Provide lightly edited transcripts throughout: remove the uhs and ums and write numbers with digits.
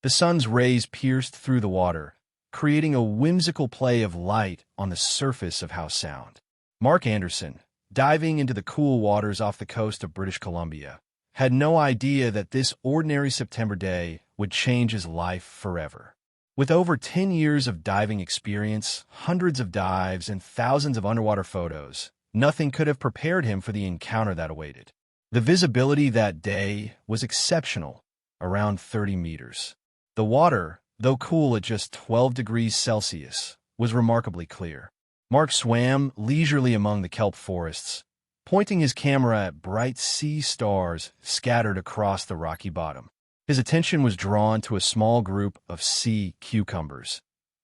The sun's rays pierced through the water, creating a whimsical play of light on the surface of Howe Sound. Mark Anderson, diving into the cool waters off the coast of British Columbia, had no idea that this ordinary September day would change his life forever. With over 10 years of diving experience, hundreds of dives, and thousands of underwater photos, nothing could have prepared him for the encounter that awaited. The visibility that day was exceptional, around 30 meters. The water, though cool at just 12 degrees Celsius, was remarkably clear. Mark swam leisurely among the kelp forests, pointing his camera at bright sea stars scattered across the rocky bottom. His attention was drawn to a small group of sea cucumbers,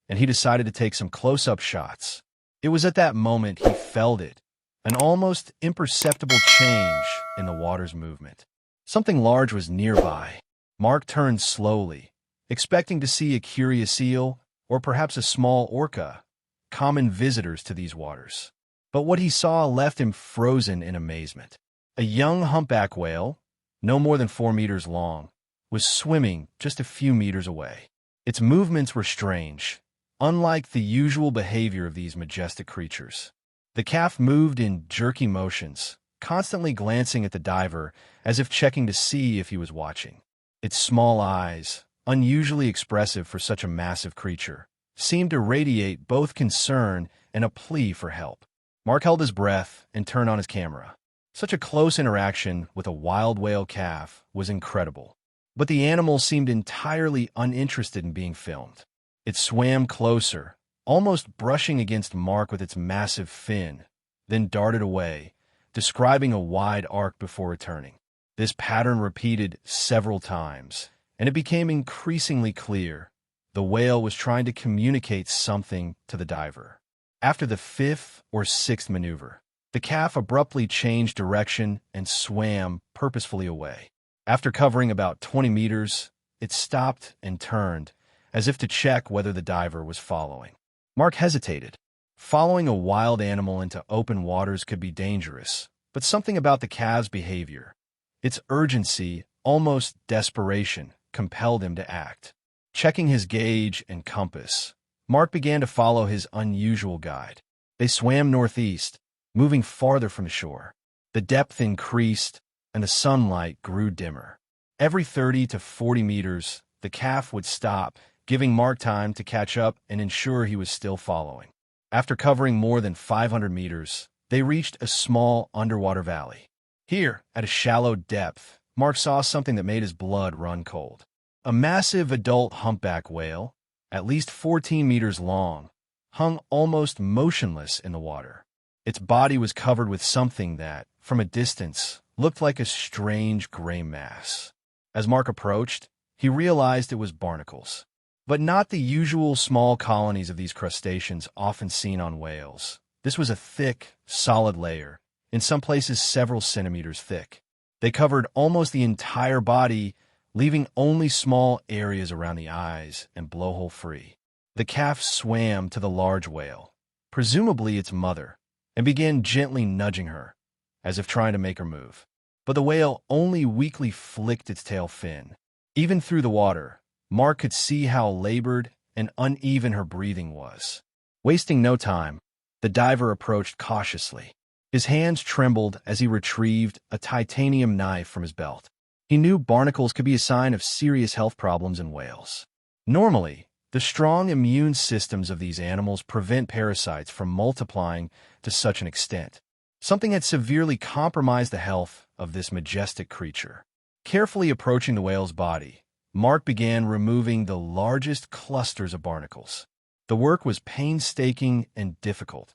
and he decided to take some close-up shots. It was at that moment he felt it, an almost imperceptible change in the water's movement. Something large was nearby. Mark turned slowly, expecting to see a curious eel or perhaps a small orca, common visitors to these waters. But what he saw left him frozen in amazement. A young humpback whale, no more than 4 meters long, was swimming just a few meters away. Its movements were strange, unlike the usual behavior of these majestic creatures. The calf moved in jerky motions, constantly glancing at the diver as if checking to see if he was watching. Its small eyes, unusually expressive for such a massive creature, seemed to radiate both concern and a plea for help. Mark held his breath and turned on his camera. Such a close interaction with a wild whale calf was incredible. But the animal seemed entirely uninterested in being filmed. It swam closer, almost brushing against Mark with its massive fin, then darted away, describing a wide arc before returning. This pattern repeated several times, and it became increasingly clear. The whale was trying to communicate something to the diver. After the 5th or 6th maneuver, the calf abruptly changed direction and swam purposefully away. After covering about 20 meters, it stopped and turned, as if to check whether the diver was following. Mark hesitated. Following a wild animal into open waters could be dangerous, but something about the calf's behavior, its urgency, almost desperation, compelled him to act. Checking his gauge and compass, Mark began to follow his unusual guide. They swam northeast, moving farther from the shore. The depth increased, and the sunlight grew dimmer. Every 30 to 40 meters, the calf would stop, giving Mark time to catch up and ensure he was still following. After covering more than 500 meters, they reached a small underwater valley. Here, at a shallow depth, Mark saw something that made his blood run cold. A massive adult humpback whale, at least 14 meters long, hung almost motionless in the water. Its body was covered with something that, from a distance, looked like a strange gray mass. As Mark approached, he realized it was barnacles, but not the usual small colonies of these crustaceans often seen on whales. This was a thick, solid layer, in some places several centimeters thick. They covered almost the entire body, leaving only small areas around the eyes and blowhole free. The calf swam to the large whale, presumably its mother, and began gently nudging her, as if trying to make her move. But the whale only weakly flicked its tail fin. Even through the water, Mark could see how labored and uneven her breathing was. Wasting no time, the diver approached cautiously. His hands trembled as he retrieved a titanium knife from his belt. He knew barnacles could be a sign of serious health problems in whales. Normally, the strong immune systems of these animals prevent parasites from multiplying to such an extent. Something had severely compromised the health of this majestic creature. Carefully approaching the whale's body, Mark began removing the largest clusters of barnacles. The work was painstaking and difficult.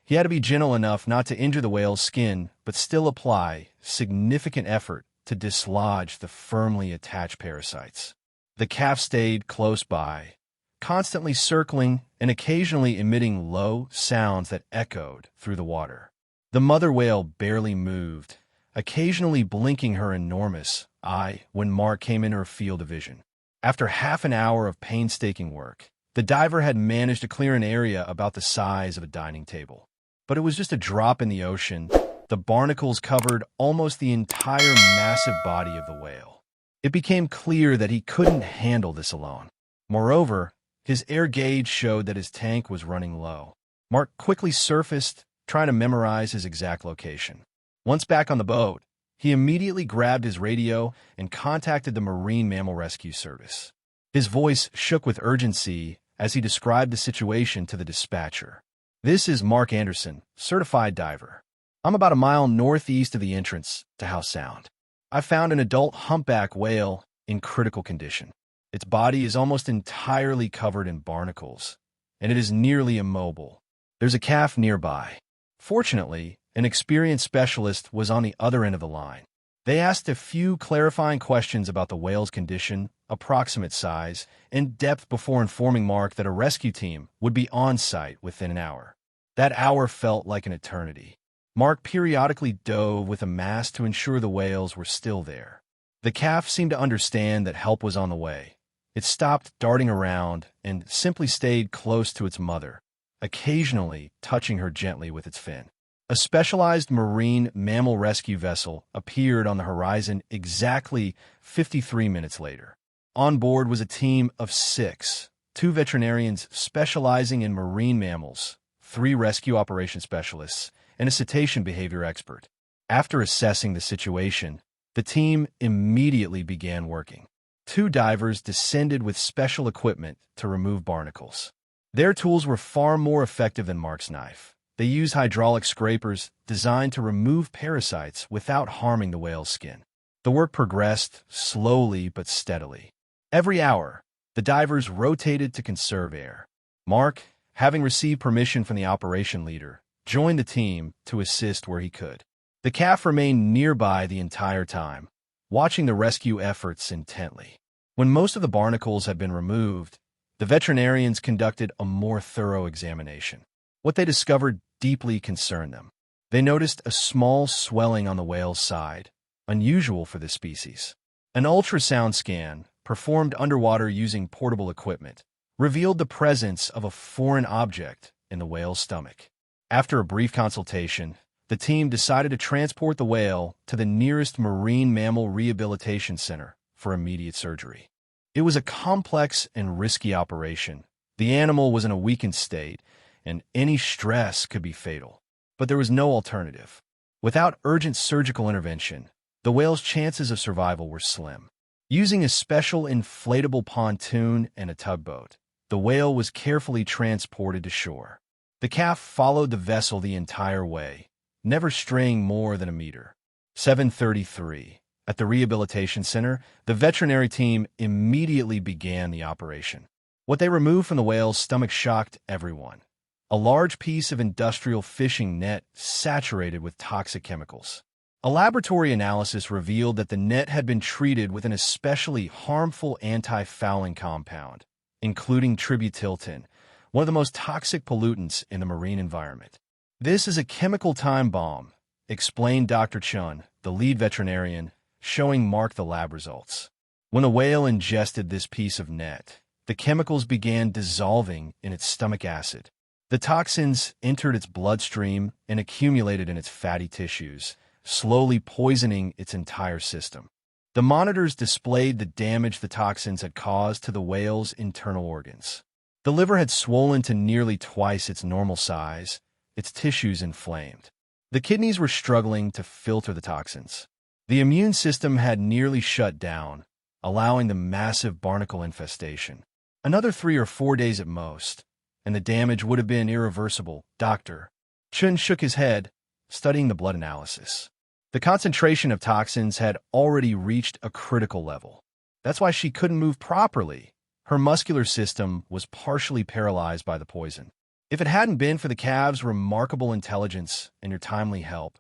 He had to be gentle enough not to injure the whale's skin, but still apply significant effort to dislodge the firmly attached parasites. The calf stayed close by, constantly circling and occasionally emitting low sounds that echoed through the water. The mother whale barely moved, occasionally blinking her enormous eye when Mark came into her field of vision. After half an hour of painstaking work, the diver had managed to clear an area about the size of a dining table. But it was just a drop in the ocean. The barnacles covered almost the entire massive body of the whale. It became clear that he couldn't handle this alone. Moreover, his air gauge showed that his tank was running low. Mark quickly surfaced, trying to memorize his exact location. Once back on the boat, he immediately grabbed his radio and contacted the Marine Mammal Rescue Service. His voice shook with urgency as he described the situation to the dispatcher. "This is Mark Anderson, certified diver. I'm about a mile northeast of the entrance to Howe Sound. I found an adult humpback whale in critical condition. Its body is almost entirely covered in barnacles, and it is nearly immobile. There's a calf nearby." Fortunately, an experienced specialist was on the other end of the line. They asked a few clarifying questions about the whale's condition, approximate size, and depth before informing Mark that a rescue team would be on site within an hour. That hour felt like an eternity. Mark periodically dove with a mask to ensure the whales were still there. The calf seemed to understand that help was on the way. It stopped darting around and simply stayed close to its mother, occasionally touching her gently with its fin. A specialized marine mammal rescue vessel appeared on the horizon exactly 53 minutes later. On board was a team of 6, 2 veterinarians specializing in marine mammals, 3 rescue operations specialists, and a cetacean behavior expert. After assessing the situation, the team immediately began working. 2 divers descended with special equipment to remove barnacles. Their tools were far more effective than Mark's knife. They used hydraulic scrapers designed to remove parasites without harming the whale's skin. The work progressed slowly but steadily. Every hour, the divers rotated to conserve air. Mark, having received permission from the operation leader, joined the team to assist where he could. The calf remained nearby the entire time, watching the rescue efforts intently. When most of the barnacles had been removed, the veterinarians conducted a more thorough examination. What they discovered deeply concerned them. They noticed a small swelling on the whale's side, unusual for this species. An ultrasound scan, performed underwater using portable equipment, revealed the presence of a foreign object in the whale's stomach. After a brief consultation, the team decided to transport the whale to the nearest marine mammal rehabilitation center for immediate surgery. It was a complex and risky operation. The animal was in a weakened state, and any stress could be fatal. But there was no alternative. Without urgent surgical intervention, the whale's chances of survival were slim. Using a special inflatable pontoon and a tugboat, the whale was carefully transported to shore. The calf followed the vessel the entire way, never straying more than a meter. 7:33. At the rehabilitation center, the veterinary team immediately began the operation. What they removed from the whale's stomach shocked everyone. A large piece of industrial fishing net saturated with toxic chemicals. A laboratory analysis revealed that the net had been treated with an especially harmful anti-fouling compound, including tributyltin, one of the most toxic pollutants in the marine environment. "This is a chemical time bomb," explained Dr. Chun, the lead veterinarian, showing Mark the lab results. When the whale ingested this piece of net, the chemicals began dissolving in its stomach acid. The toxins entered its bloodstream and accumulated in its fatty tissues, slowly poisoning its entire system. The monitors displayed the damage the toxins had caused to the whale's internal organs. The liver had swollen to nearly twice its normal size, its tissues inflamed. The kidneys were struggling to filter the toxins. The immune system had nearly shut down, allowing the massive barnacle infestation. Another 3 or 4 days at most, and the damage would have been irreversible. Dr. Chun shook his head, studying the blood analysis. The concentration of toxins had already reached a critical level. That's why she couldn't move properly. Her muscular system was partially paralyzed by the poison. If it hadn't been for the calves' remarkable intelligence and your timely help,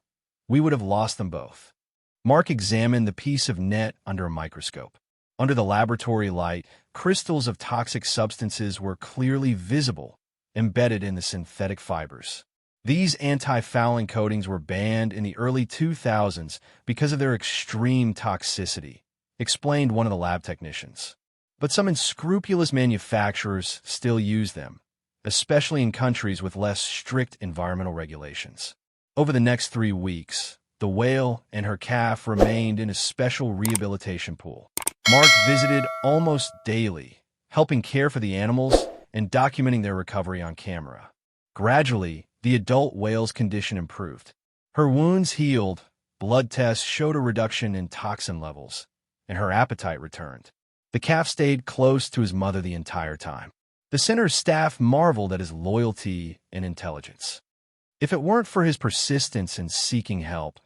we would have lost them both. Mark examined the piece of net under a microscope. Under the laboratory light, crystals of toxic substances were clearly visible, embedded in the synthetic fibers. These anti-fouling coatings were banned in the early 2000s because of their extreme toxicity, explained one of the lab technicians. But some unscrupulous manufacturers still use them, especially in countries with less strict environmental regulations. Over the next 3 weeks, the whale and her calf remained in a special rehabilitation pool. Mark visited almost daily, helping care for the animals and documenting their recovery on camera. Gradually, the adult whale's condition improved. Her wounds healed, blood tests showed a reduction in toxin levels, and her appetite returned. The calf stayed close to his mother the entire time. The center's staff marveled at his loyalty and intelligence. If it weren't for his persistence in seeking help,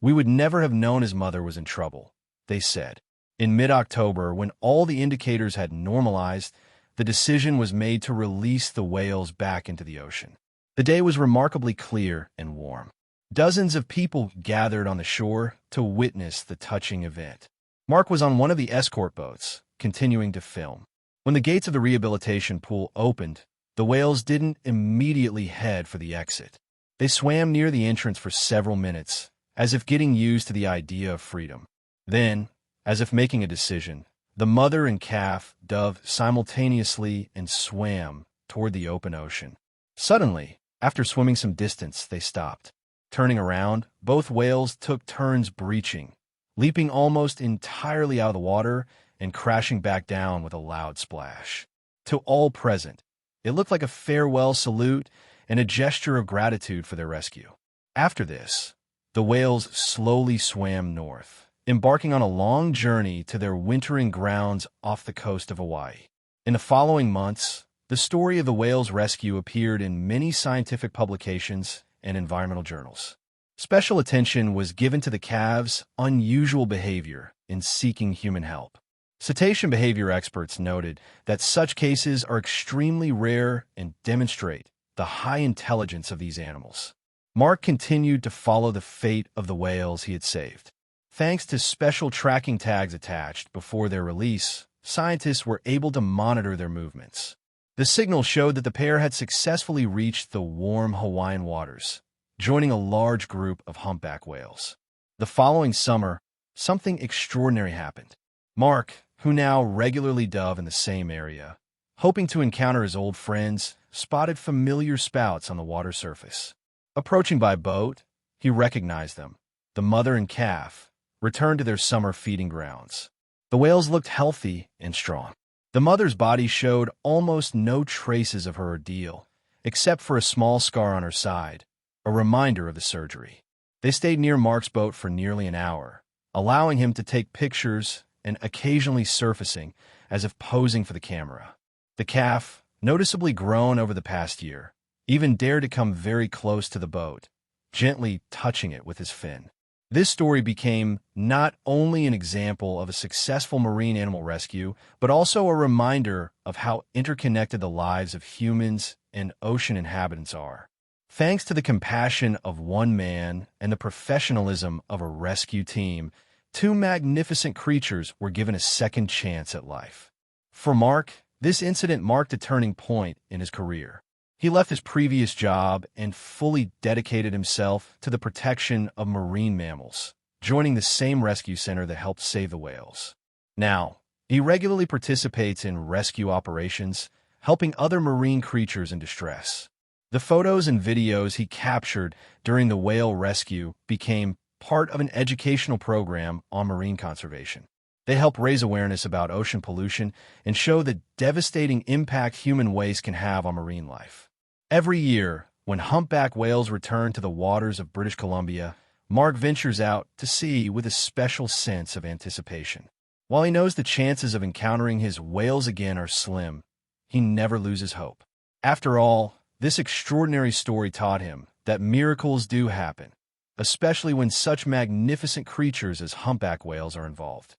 we would never have known his mother was in trouble, they said. In mid-October, when all the indicators had normalized, the decision was made to release the whales back into the ocean. The day was remarkably clear and warm. Dozens of people gathered on the shore to witness the touching event. Mark was on one of the escort boats, continuing to film. When the gates of the rehabilitation pool opened, the whales didn't immediately head for the exit. They swam near the entrance for several minutes, as if getting used to the idea of freedom. Then, as if making a decision, the mother and calf dove simultaneously and swam toward the open ocean. Suddenly, after swimming some distance, they stopped. Turning around, both whales took turns breaching, leaping almost entirely out of the water and crashing back down with a loud splash. To all present, it looked like a farewell salute and a gesture of gratitude for their rescue. After this, the whales slowly swam north, embarking on a long journey to their wintering grounds off the coast of Hawaii. In the following months, the story of the whales' rescue appeared in many scientific publications and environmental journals. Special attention was given to the calves' unusual behavior in seeking human help. Cetacean behavior experts noted that such cases are extremely rare and demonstrate the high intelligence of these animals. Mark continued to follow the fate of the whales he had saved. Thanks to special tracking tags attached before their release, scientists were able to monitor their movements. The signal showed that the pair had successfully reached the warm Hawaiian waters, joining a large group of humpback whales. The following summer, something extraordinary happened. Mark, who now regularly dove in the same area, hoping to encounter his old friends, spotted familiar spouts on the water surface. Approaching by boat, he recognized them. The mother and calf returned to their summer feeding grounds. The whales looked healthy and strong. The mother's body showed almost no traces of her ordeal, except for a small scar on her side, a reminder of the surgery. They stayed near Mark's boat for nearly an hour, allowing him to take pictures and occasionally surfacing as if posing for the camera. The calf, noticeably grown over the past year, even dared to come very close to the boat, gently touching it with his fin. This story became not only an example of a successful marine animal rescue, but also a reminder of how interconnected the lives of humans and ocean inhabitants are. Thanks to the compassion of one man and the professionalism of a rescue team, two magnificent creatures were given a second chance at life. For Mark, this incident marked a turning point in his career. He left his previous job and fully dedicated himself to the protection of marine mammals, joining the same rescue center that helped save the whales. Now, he regularly participates in rescue operations, helping other marine creatures in distress. The photos and videos he captured during the whale rescue became part of an educational program on marine conservation. They help raise awareness about ocean pollution and show the devastating impact human waste can have on marine life. Every year, when humpback whales return to the waters of British Columbia, Mark ventures out to sea with a special sense of anticipation. While he knows the chances of encountering his whales again are slim, he never loses hope. After all, this extraordinary story taught him that miracles do happen, especially when such magnificent creatures as humpback whales are involved.